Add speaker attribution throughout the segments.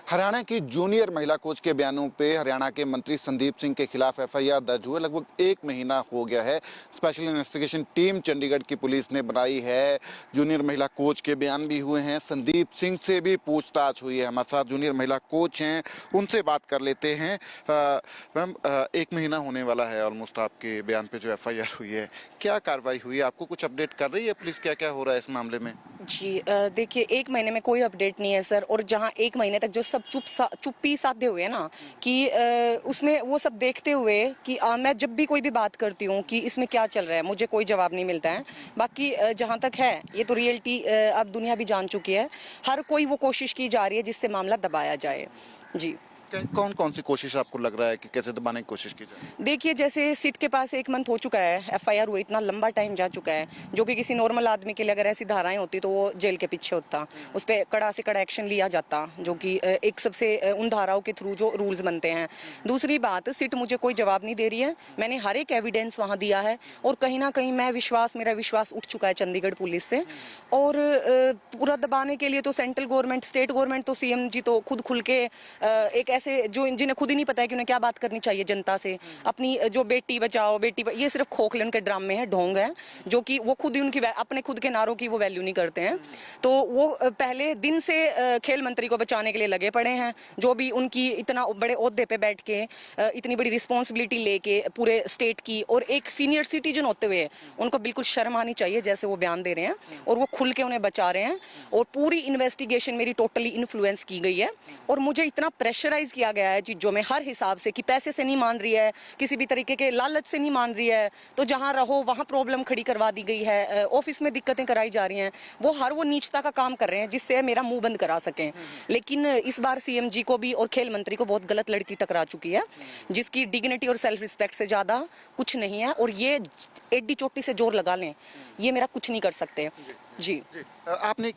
Speaker 1: हरियाणा की जूनियर महिला कोच के बयानों पे हरियाणा के मंत्री संदीप सिंह के खिलाफ एफआईआर दर्ज हुए लगभग 1 महीना हो गया है। स्पेशल इन्वेस्टिगेशन टीम चंडीगढ़ की पुलिस ने बनाई है। जूनियर महिला कोच के बयान भी हुए हैं, संदीप सिंह से भी पूछताछ हुई है। हमारे साथ जूनियर महिला कोच हैं, उनसे बात कर लेते हैं। मैम, 1 महीना होने वाला है ऑलमोस्ट आपके बयान पे जो एफआईआर हुई है, क्या कार्रवाई हुई है? आपको कुछ अपडेट कर रही है पुलिस, क्या क्या हो रहा है इस मामले में?
Speaker 2: जी देखिए 1 महीने में कोई अपडेट नहीं है सर। और जहाँ 1 महीने तक जो सब चुप्पी साधे हुए हैं ना कि उसमें वो सब देखते हुए कि मैं जब भी कोई भी बात करती हूँ कि इसमें क्या चल रहा है, मुझे कोई जवाब नहीं मिलता है। बाकी जहाँ तक है ये तो रियलिटी अब दुनिया भी जान चुकी है। हर कोई वो कोशिश की जा रही है जिससे मामला दबाया जाए। जी
Speaker 1: कौन कौन सी कोशिश आपको लग रहा है कि कैसे दबाने की कोशिश की जाए?
Speaker 2: देखिए जैसे सिट के पास 1 मंथ हो चुका है, एफआईआर हुई, इतना लंबा टाइम जा चुका है, जो कि किसी नॉर्मल आदमी के लिए अगर ऐसी धाराएं होती तो वो जेल के पीछे होता, उस पर कड़ा से कड़ा एक्शन लिया जाता, जो कि एक सबसे उन धाराओं के थ्रू जो रूल्स बनते हैं। दूसरी बात, सिट मुझे कोई जवाब नहीं दे रही है। मैंने हर एक एविडेंस वहाँ दिया है और कहीं ना कहीं मेरा विश्वास उठ चुका है चंडीगढ़ पुलिस से। और पूरा दबाने के लिए तो सेंट्रल गवर्नमेंट, स्टेट गवर्नमेंट, तो सीएम जी तो खुद खुल के एक ऐसे जो जिन्हें खुद ही नहीं पता है कि उन्हें क्या बात करनी चाहिए जनता से। अपनी जो बेटी बचाओ ये सिर्फ खोखले उनके ड्रामे हैं, ढोंग है, जो कि वो खुद ही उनकी अपने खुद के नारों की वो वैल्यू नहीं करते हैं। तो वो पहले दिन से खेल मंत्री को बचाने के लिए लगे पड़े हैं, जो भी उनकी इतना बड़े ओहदे पे बैठ के इतनी बड़ी रिस्पॉन्सिबिलिटी लेके पूरे स्टेट की, और एक सीनियर सिटीजन होते हुए उनको बिल्कुल शर्म आनी चाहिए जैसे वो बयान दे रहे हैं और वो खुल के उन्हें बचा रहे हैं। और पूरी इन्वेस्टिगेशन मेरी टोटली इन्फ्लुएंस की गई है और मुझे इतना प्रेशराइज किया गया है चीजों में हर हिसाब से कि पैसे से नहीं मान रही है, किसी भी तरीके के लालच से नहीं मान रही है, तो जहां रहो वहां प्रॉब्लम खड़ी करवा दी गई है, ऑफिस में दिक्कतें कराई जा रही हैं। वो नीचता का काम कर रहे हैं जिससे मेरा मुंह बंद करा सकें। लेकिन इस बार सीएम जी को भी और खेल मंत्री को बहुत गलत लड़की टकरा चुकी है, जिसकी डिग्निटी और सेल्फ रिस्पेक्ट से ज्यादा कुछ नहीं है। और ये एड्डी चोटी से जोर लगा लें, ये मेरा कुछ नहीं कर सकते। जी
Speaker 1: आपने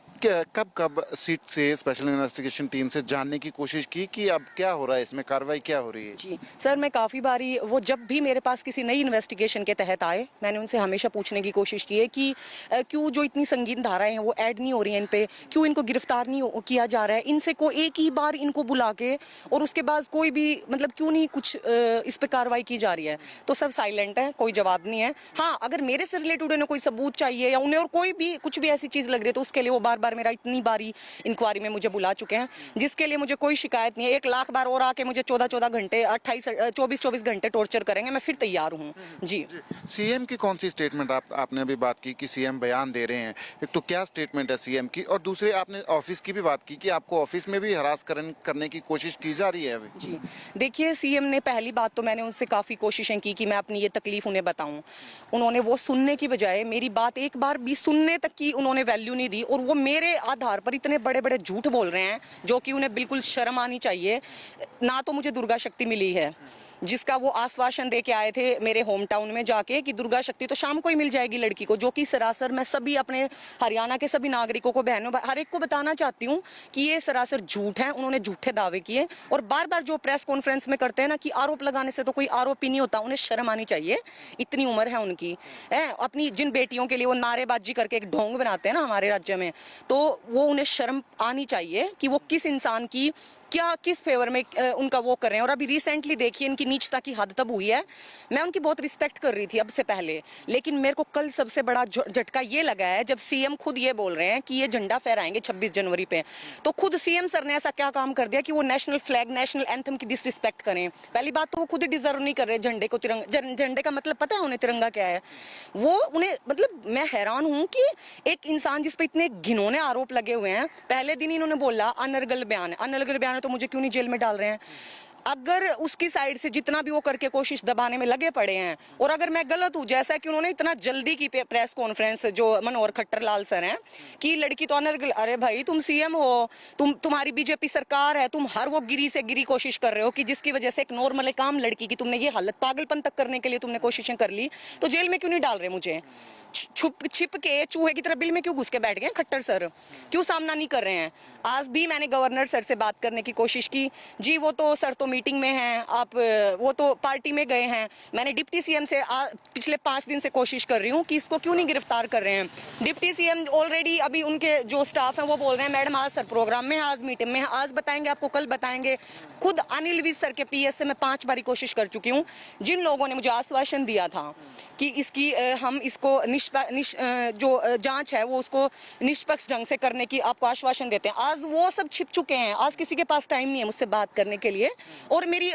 Speaker 1: कब सीट से स्पेशल इन्वेस्टिगेशन टीम से जानने की कोशिश की कि अब क्या हो रहा है, इसमें कार्रवाई क्या हो रही है?
Speaker 2: जी सर, मैं काफ़ी बारी वो जब भी मेरे पास किसी नई इन्वेस्टिगेशन के तहत आए, मैंने उनसे हमेशा पूछने की कोशिश की है कि क्यों जो इतनी संगीन धाराएं हैं वो ऐड नहीं हो रही हैं इन पे, क्यों इनको गिरफ्तार नहीं किया जा रहा है, इनसे को एक ही बार इनको बुला के और उसके बाद कोई भी मतलब क्यों नहीं कुछ इस पे कार्रवाई की जा रही है। तो सब साइलेंट है, कोई जवाब नहीं है। हाँ, अगर मेरे से रिलेटेड उन्हें कोई सबूत चाहिए या उन्हें और कोई भी कुछ भी ऐसी चीज़ लग रही है तो उसके लिए वो बार बार मेरा इतनी बारी इंक्वायरी में मुझे बुला चुके हैं, जिसके लिए मुझे कोई शिकायत नहीं है। 1 लाख बार और आके मुझे 14 घंटे 24 घंटे टॉर्चर करेंगे, मैं फिर तैयार हूँ। जी
Speaker 1: सीएम की कौन सी स्टेटमेंट आपने अभी बात की कि सीएम बयान दे रहे हैं, एक तो क्या स्टेटमेंट है सीएम की, और दूसरे आपने ऑफिस की भी बात की कि आपको ऑफिस में भी हरास करने की कोशिश की जा रही है अभी?
Speaker 2: जी देखिए, सीएम ने पहली बात तो मैंने उनसे काफ़ी कोशिशें की कि मैं अपनी ये तकलीफ उन्हें बताऊं। उन्होंने वो सुनने की बजाय मेरी बात एक बार भी सुनने तक की उन्होंने वैल्यू नहीं दी, और वो मेरे आधार पर इतने बड़े बड़े झूठ बोल रहे हैं जो कि उन्हें बिल्कुल शर्म आनी चाहिए। ना तो मुझे दुर्गा शक्ति मिली है, जिसका वो आश्वासन दे के आए थे मेरे होम टाउन में जाके कि दुर्गा शक्ति तो शाम को ही मिल जाएगी लड़की को, जो कि सरासर मैं सभी अपने हरियाणा के सभी नागरिकों को, बहनों, हर एक को बताना चाहती हूँ कि ये सरासर झूठ है। उन्होंने झूठे दावे किए और बार बार जो प्रेस कॉन्फ्रेंस में करते हैं ना कि आरोप लगाने से तो कोई आरोप ही नहीं होता, उन्हें शर्म आनी चाहिए। इतनी उम्र है उनकी, है अपनी जिन बेटियों के लिए वो नारेबाजी करके एक ढोंग बनाते हैं ना हमारे राज्य में, तो वो उन्हें शर्म आनी चाहिए कि वो किस इंसान की क्या किस फेवर में उनका वो कर रहे हैं। और अभी रिसेंटली देखिए इनकी नीचता की हद तब हुई है। मैं उनकी बहुत रिस्पेक्ट कर रही थी अब से पहले, लेकिन मेरे को कल सबसे बड़ा झटका ये लगा है जब सीएम खुद ये बोल रहे हैं कि ये झंडा फहराएंगे 26 जनवरी पे। तो खुद सीएम सर ने ऐसा क्या काम कर दिया कि वो नेशनल फ्लैग, नेशनल एंथम की डिसरिस्पेक्ट करें? पहली बात तो वो खुद ही डिजर्व नहीं कर रहे झंडे को। झंडे का मतलब पता है उन्हें तिरंगा क्या है? वो उन्हें मतलब मैं हैरान हूं कि एक इंसान जिस पे इतने घिनौने आरोप लगे हुए हैं, पहले दिन इन्होंने बोला अनर्गल बयान है, अनर्गल बयान है, तो मुझे क्यों नहीं जेल में डाल रहे हैं? अगर उसकी साइड से जितना भी वो करके कोशिश दबाने में लगे पड़े हैं, और अगर मैं गलत हूं, जैसा कि उन्होंने इतना जल्दी की प्रेस कॉन्फ्रेंस जो मनोहर खट्टर लाल सर हैं कि लड़की तो अनर्गल, अरे भाई तुम सीएम हो, तुम्हारी बीजेपी सरकार है, तुम हर वो गिरी से गिरी कोशिश कर रहे हो कि जिसकी वजह से एक नॉर्मल काम लड़की की तुमने ये हालत पागलपन तक करने के लिए तुमने कोशिशें कर ली, तो जेल में क्यों नहीं डाल रहे मुझे? छुप छिप के चूहे की तरह बिल में क्यों घुस के बैठ गए खट्टर सर? क्यों सामना नहीं कर रहे हैं? आज भी मैंने गवर्नर सर से बात करने की कोशिश की, जी वो तो सर तो मीटिंग में हैं, आप वो तो पार्टी में गए हैं। मैंने डिप्टी सीएम से पिछले 5 दिन से कोशिश कर रही हूँ कि इसको क्यों नहीं गिरफ्तार कर रहे हैं। डिप्टी सीएम ऑलरेडी अभी उनके जो स्टाफ हैं वो बोल रहे हैं मैडम आज सर प्रोग्राम में, आज मीटिंग में, आज बताएंगे आपको, कल बताएंगे। खुद अनिल विज सर के पीएस से मैं 5 बारी कोशिश कर चुकी हूँ। जिन लोगों ने मुझे आश्वासन दिया था कि इसकी हम इसको जो जांच है वो उसको निष्पक्ष ढंग से करने की आपको आश्वासन देते हैं, आज वो सब छिप चुके हैं। आज किसी के पास टाइम नहीं है मुझसे बात करने के लिए और मेरी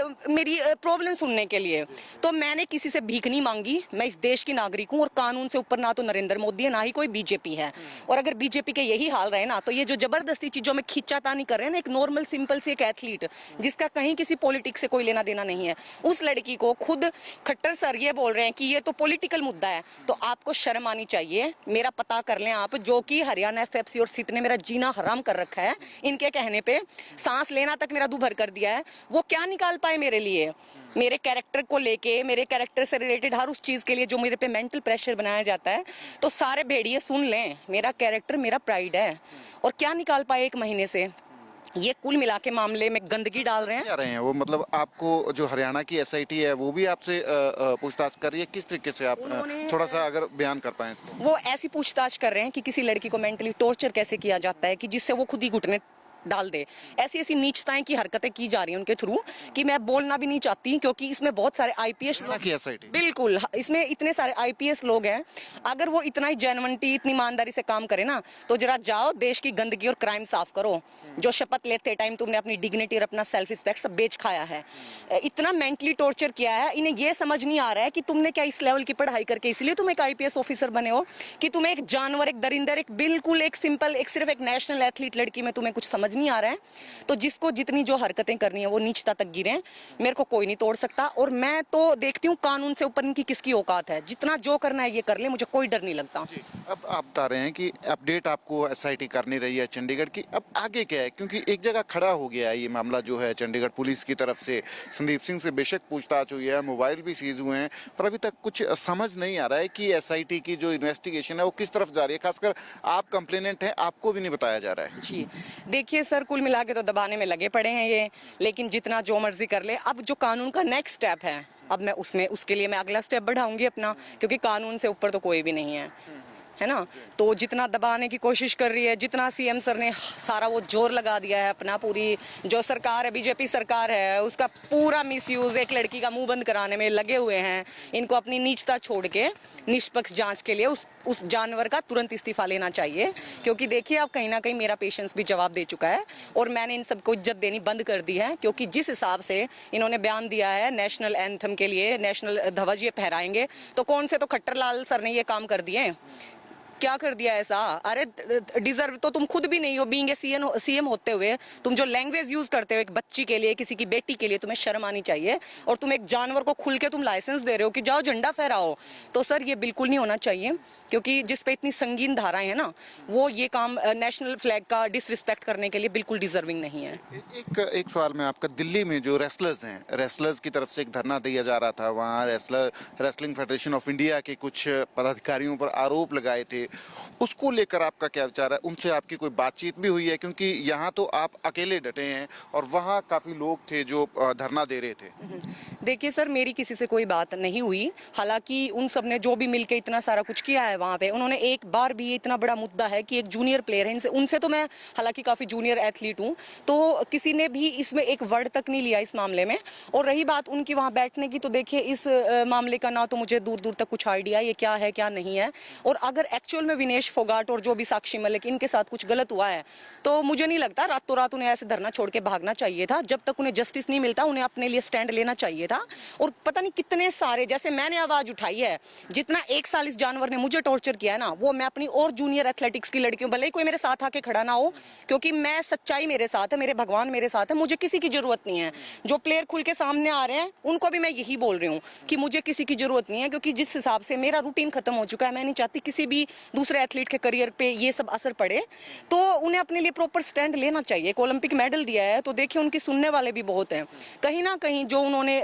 Speaker 2: प्रॉब्लम सुनने के लिए। तो मैंने किसी से भीख नहीं मांगी। मैं इस देश की नागरिक हूँ और कानून से ऊपर ना तो नरेंद्र मोदी है ना ही कोई बीजेपी है। और अगर बीजेपी के यही हाल रहे ना तो ये जो जबरदस्ती चीजों में खींचातानी कर रहे हैं ना, एक नॉर्मल सिंपल सी एक एथलीट जिसका कहीं किसी पॉलिटिक्स से कोई लेना देना नहीं है, उस लड़की को खुद खट्टर सर ये बोल रहे हैं कि ये तो पॉलिटिकल मुद्दा है। तो आपको शर्म आनी चाहिए। मेरा पता कर लें आप, जो कि हरियाणा एफएफसी और सिट ने मेरा जीना हराम कर रखा है, इनके कहने पे सांस लेना तक मेरा दूभर कर दिया है। वो क्या निकाल पाए मेरे लिए, मेरे कैरेक्टर को लेके, मेरे कैरेक्टर से रिलेटेड हर उस चीज के लिए जो मेरे पे मेंटल प्रेशर बनाया जाता है। तो सारे भेड़िए सुन लें, मेरा कैरेक्टर मेरा प्राइड है। और क्या निकाल पाए 1 महीने से, ये कुल मिला के मामले में गंदगी डाल रहे हैं।
Speaker 1: क्या रहे हैं वो, मतलब आपको जो हरियाणा की एसआईटी है वो भी आपसे पूछताछ कर रही है, किस तरीके से आप थोड़ा सा अगर बयान कर पाए इसको?
Speaker 2: वो ऐसी पूछताछ कर रहे हैं कि किसी लड़की को मेंटली टॉर्चर कैसे किया जाता है कि जिससे वो खुद ही घुटने डाल दे। ऐसी ऐसी नीचताएं की हरकतें की जा रही हैं उनके थ्रू कि मैं बोलना भी नहीं चाहती, क्योंकि इसमें बहुत सारे आईपीएस लोग, बिल्कुल इसमें इतने सारे आईपीएस लोग हैं। अगर वो इतना ही जेन्युइनिटी, इतनी ईमानदारी से काम करे ना, तो जरा जाओ देश की गंदगी और क्राइम साफ करो। जो शपथ लेते टाइम तुमने अपनी डिग्निटी और अपना सेल्फ रिस्पेक्ट सब बेच खाया है, इतना मेंटली टॉर्चर किया है, इन्हें ये समझ नहीं आ रहा है कि तुमने क्या इस लेवल की पढ़ाई करके इसलिए तुम एक आईपीएस ऑफिसर बने हो कि तुम एक जानवर, एक दरिंदर, एक बिल्कुल एक सिंपल, एक सिर्फ एक नेशनल एथलीट लड़की में तुम्हें कुछ समझ नहीं आ रहा है। तो जिसको जितनी जो हरकतें करनी है वो नीचता तक गिरे, मेरे को कोई नहीं तोड़ सकता। और मैं तो देखती हूँ कानून से ऊपर इनकी किसकी औकात है, जितना जो करना है ये कर ले, मुझे कोई डर नहीं लगता।
Speaker 1: अब आप बता रहे हैं कि अपडेट आपको एसआईटी करनी रही है चंडीगढ़ की, अब आगे क्या है? क्योंकि एक जगह खड़ा हो गया है ये मामला जो है चंडीगढ़ पुलिस की तरफ से। संदीप सिंह से बेशक पूछताछ हुई है, मोबाइल भी सीज हुए हैं, पर अभी तक कुछ समझ नहीं आ रहा है कि एसआईटी की जो इन्वेस्टिगेशन है वो किस तरफ जा रही है। खासकर आप कंप्लेनेंट हैं, आपको भी नहीं बताया जा रहा है।
Speaker 2: जी देखिए सर, कुल मिला के तो दबाने में लगे पड़े हैं ये, लेकिन जितना जो मर्जी कर ले। अब जो कानून का नेक्स्ट स्टेप है, अब मैं उसके लिए मैं अगला स्टेप बढ़ाऊंगी अपना, क्योंकि कानून से ऊपर तो कोई भी नहीं है ना। तो जितना दबाने की कोशिश कर रही है, जितना सीएम सर ने सारा वो जोर लगा दिया है अपना, पूरी जो सरकार है, बीजेपी सरकार है, उसका पूरा मिसयूज एक लड़की का मुंह बंद कराने में लगे हुए हैं। इनको अपनी नीचता छोड़ के निष्पक्ष जांच के लिए उस जानवर का तुरंत इस्तीफा लेना चाहिए। क्योंकि देखिए अब कहीं ना कहीं मेरा पेशेंस भी जवाब दे चुका है और मैंने इन सबको इज्जत देनी बंद कर दी है। क्योंकि जिस हिसाब से इन्होंने बयान दिया है नेशनल एंथम के लिए, नेशनल ध्वज ये फहराएंगे, तो कौन से तो खट्टर लाल सर ने ये काम कर दिए, क्या कर दिया ऐसा? अरे डिजर्व तो तुम खुद भी नहीं हो, बीइंग ए सीएम होते हुए तुम जो लैंग्वेज यूज करते हो एक बच्ची के लिए, किसी की बेटी के लिए, तुम्हें शर्म आनी चाहिए। और तुम एक जानवर को खुल के तुम लाइसेंस दे रहे हो कि जाओ झंडा फहराओ, तो सर ये बिल्कुल नहीं होना चाहिए। क्योंकि जिस पे इतनी संगीन धाराएं हैं ना, वो ये काम नेशनल फ्लैग का डिसरिस्पेक्ट करने के लिए बिल्कुल डिजर्विंग नहीं है।
Speaker 1: एक सवाल में आपका, दिल्ली में जो रेसलर्स हैं, रेसलर्स की तरफ से एक धरना दिया जा रहा था, वहाँ रेसलिंग फेडरेशन ऑफ इंडिया के कुछ पदाधिकारियों पर आरोप लगाए थे, उसको लेकर आपका क्या विचार है? उनसे आपकी कोई बातचीत भी हुई है? क्योंकि यहाँ तो आप अकेले डटे हैं और वहाँ काफी लोग थे जो धरना दे रहे थे।
Speaker 2: देखिए सर, मेरी किसी से कोई बात नहीं हुई। हालांकि उन सब ने जो भी मिलके इतना सारा कुछ किया है वहाँ पे, उन्होंने एक बार भी, इतना बड़ा मुद्दा है कि एक जूनियर प्लेयर है, उनसे तो मैं हालांकि काफी जूनियर एथलीट हूँ, तो किसी ने भी इसमें एक वर्ड तक नहीं लिया इस मामले में। और रही बात उनकी वहाँ बैठने की, तो देखिए इस मामले का ना तो मुझे दूर दूर तक कुछ आइडिया ये क्या है क्या नहीं है। और अगर एक्चुअल में विनेश फोगाट और जो भी साक्षी मलिक इनके साथ कुछ गलत हुआ है, तो मुझे नहीं लगता रातों रात उन्हें ऐसे धरना छोड़ के भागना चाहिए था। जब तक उन्हें जस्टिस नहीं मिलता, उन्हें अपने लिए स्टैंड लेना चाहिए था। और पता नहीं कितने सारे, जैसे मैंने आवाज उठाई है, जितना 1 साल इस जानवर ने मुझे टॉर्चर किया है ना, वो मैं अपनी और जूनियर एथलेटिक्स की लड़कियों, भले ही कोई मेरे साथ आके खड़ा ना हो, क्योंकि मैं सच्चाई मेरे साथ है, मेरे भगवान मेरे साथ है, मुझे किसी की जरूरत नहीं है। जो प्लेयर खुल के सामने आ रहे हैं उनको भी मैं यही बोल रही हूँ कि मुझे किसी की जरूरत नहीं है, क्योंकि जिस हिसाब से मेरा रूटीन खत्म हो चुका है, मैं नहीं चाहती किसी भी दूसरे एथलीट के करियर पे ये सब असर पड़े, तो उन्हें अपने लिए प्रॉपर स्टैंड लेना चाहिए। एक ओलंपिक मेडल दिया है तो देखिए उनकी सुनने वाले भी बहुत हैं। कहीं ना कहीं जो उन्होंने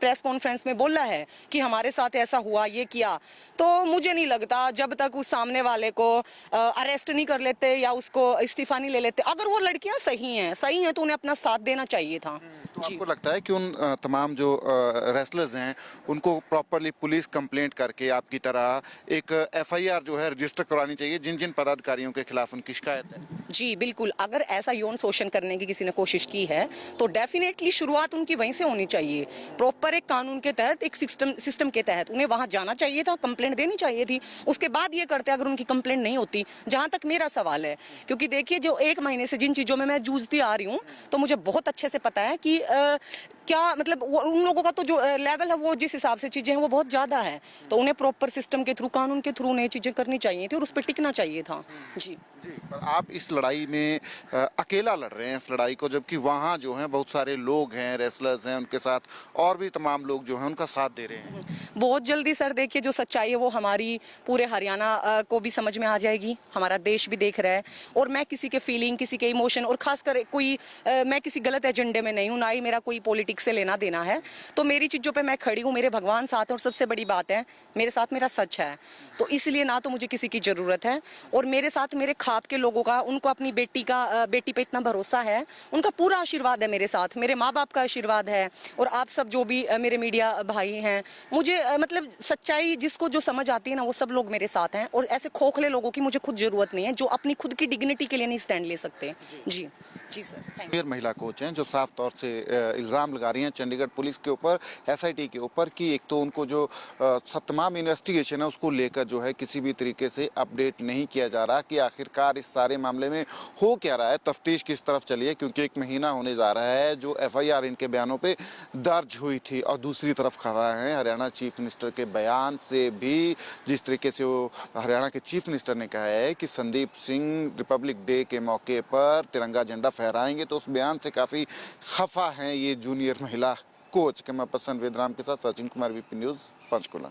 Speaker 2: प्रेस कॉन्फ्रेंस में बोला है कि हमारे साथ ऐसा हुआ, ये किया, तो मुझे नहीं लगता जब तक उस सामने वाले को अरेस्ट नहीं कर लेते या उसको इस्तीफा नहीं ले लेते, अगर वो लड़कियां सही हैं तो उन्हें अपना साथ देना चाहिए था।
Speaker 1: तो आपको लगता है कि उन तमाम जो रेसलर्स हैं उनको प्रॉपरली पुलिस कंप्लेंट करके आपकी तरह एक एफआईआर जो है रजिस्टर करवानी चाहिए जिन जिन पदाधिकारियों के खिलाफ उनकी शिकायत है?
Speaker 2: जी बिल्कुल, अगर ऐसा यौन शोषण करने की किसी ने कोशिश की है तो डेफिनेटली शुरुआत उनकी वहीं से होनी चाहिए। प्रॉपर एक कानून के तहत, एक सिस्टम के तहत उन्हें वहां जाना चाहिए था, कंप्लेंट देनी चाहिए थी, उसके बाद ये करते अगर उनकी कंप्लेंट नहीं होती। जहां तक मेरा सवाल है, क्योंकि देखिए जो 1 महीने से जिन चीजों में मैं जूझती आ रही हूँ, तो मुझे बहुत अच्छे से पता है कि क्या मतलब उन लोगों का तो जो लेवल है वो जिस हिसाब से चीजें हैं वो बहुत ज्यादा है, तो उन्हें प्रॉपर सिस्टम के थ्रू, कानून के थ्रू उन्हें चीजें करनी चाहिए थी और उस पर टिकना चाहिए था। जी
Speaker 1: जी, पर आप इस लड़ाई में अकेला लड़ रहे हैं इस लड़ाई को, जबकि वहाँ जो हैं बहुत सारे लोग हैं, रेसलर्स हैं, उनके साथ और भी तमाम लोग जो हैं उनका साथ दे रहे हैं।
Speaker 2: बहुत जल्दी सर देखिए जो सच्चाई है वो हमारी पूरे हरियाणा को भी समझ में आ जाएगी, हमारा देश भी देख रहा है। और मैं किसी के फीलिंग, किसी के इमोशन, और खासकर कोई मैं किसी गलत एजेंडे में नहीं हूँ, ना ही मेरा कोई पॉलिटिक्स से लेना देना है। तो मेरी चीज़ों पे मैं खड़ी हूँ, मेरे भगवान साथ हैं, और सबसे बड़ी बात है मेरे साथ मेरा सच है। तो इसलिए ना तो मुझे किसी की ज़रूरत है, और मेरे साथ मेरे खाप के लोगों का, उनको अपनी बेटी पे इतना भरोसा है, उनका पूरा आशीर्वाद है मेरे साथ, मेरे माँ बाप का आशीर्वाद है, और आप सब जो भी मेरे मीडिया भाई हैं, मुझे मतलब सच्चाई जिसको जो समझ आती है ना, वो सब लोग मेरे साथ हैं। और ऐसे खोखले लोगों की मुझे खुद जरूरत नहीं है जो अपनी खुद की डिग्निटी के लिए नहीं स्टैंड ले सकते। जी जी सर, थैंक यू।
Speaker 1: महिला कोच हैं जो साफ तौर से इल्ज़ाम लगा रही हैं चंडीगढ़ पुलिस के ऊपर, एसआईटी के ऊपर, कि एक तो उनको जो तमाम इन्वेस्टिगेशन है उसको लेकर जो है किसी भी तरीके से अपडेट नहीं किया जा रहा कि आखिरकार इस सारे मामले में हो क्या रहा है, तफ्तीश किस तरफ चली है, क्योंकि 1 महीना होने जा रहा है जो एफआईआर इनके बयानों पे दर्ज हुई थी। और दूसरी तरफ खबर है हरियाणा चीफ मिनिस्टर के बयान से भी, जिस तरीके से वो हरियाणा के चीफ मिनिस्टर ने कहा है कि संदीप सिंह रिपब्लिक डे के मौके पर तिरंगा झंडा फहराएंगे, तो उस बयान से काफ़ी खफा हैं ये जूनियर महिला कोच। कैमरा पर्सन वेदराम के साथ सचिन कुमार, वीपी न्यूज़, पंचकुला।